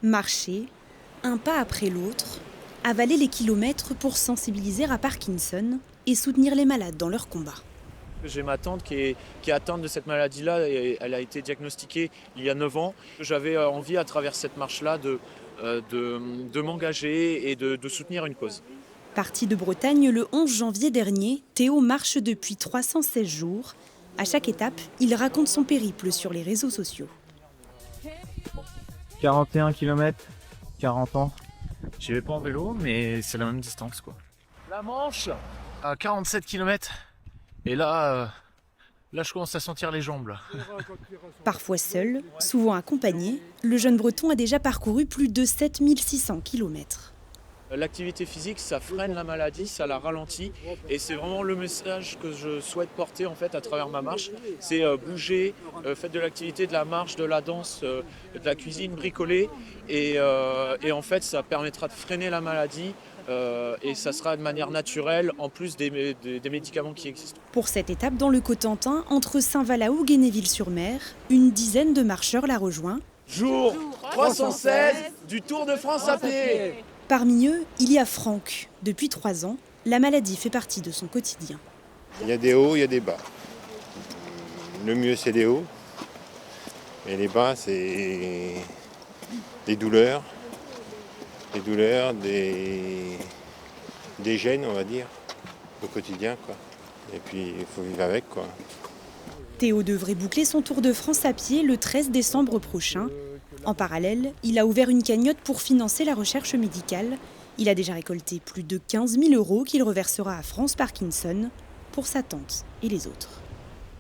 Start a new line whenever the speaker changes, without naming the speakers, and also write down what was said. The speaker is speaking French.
Marcher, un pas après l'autre, avaler les kilomètres pour sensibiliser à Parkinson et soutenir les malades dans leur combat.
J'ai ma tante qui est atteinte de cette maladie-là et elle a été diagnostiquée il y a 9 ans. J'avais envie à travers cette marche-là de m'engager et de soutenir une cause.
Parti de Bretagne le 11 janvier dernier, Théo marche depuis 316 jours. À chaque étape, il raconte son périple sur les réseaux sociaux.
41 km, 40 ans.
J'y vais pas en vélo, mais c'est la même distance, quoi. La Manche, à 47 km. Et là, je commence à sentir les jambes. Là.
Parfois seul, souvent accompagné, le jeune Breton a déjà parcouru plus de 7600 km.
L'activité physique, ça freine la maladie, ça la ralentit. Et c'est vraiment le message que je souhaite porter en fait, à travers ma marche. C'est bouger, faites de l'activité, de la marche, de la danse, de la cuisine, bricoler. Et en fait, ça permettra de freiner la maladie. Et ça sera de manière naturelle, en plus des médicaments qui existent.
Pour cette étape dans le Cotentin, entre Saint-Valaoug et Néville-sur-Mer, une dizaine de marcheurs la rejoint.
Jour 316 du Tour de France à pied.
Parmi eux, il y a Franck. Depuis 3 ans, la maladie fait partie de son quotidien.
Il y a des hauts, il y a des bas. Le mieux, c'est les hauts. Et les bas, c'est des douleurs. Des gènes, on va dire, au quotidien, quoi. Et puis, il faut vivre avec, quoi.
Théo devrait boucler son Tour de France à pied le 13 décembre prochain. En parallèle, il a ouvert une cagnotte pour financer la recherche médicale. Il a déjà récolté plus de 15 000 € qu'il reversera à France Parkinson pour sa tante et les autres.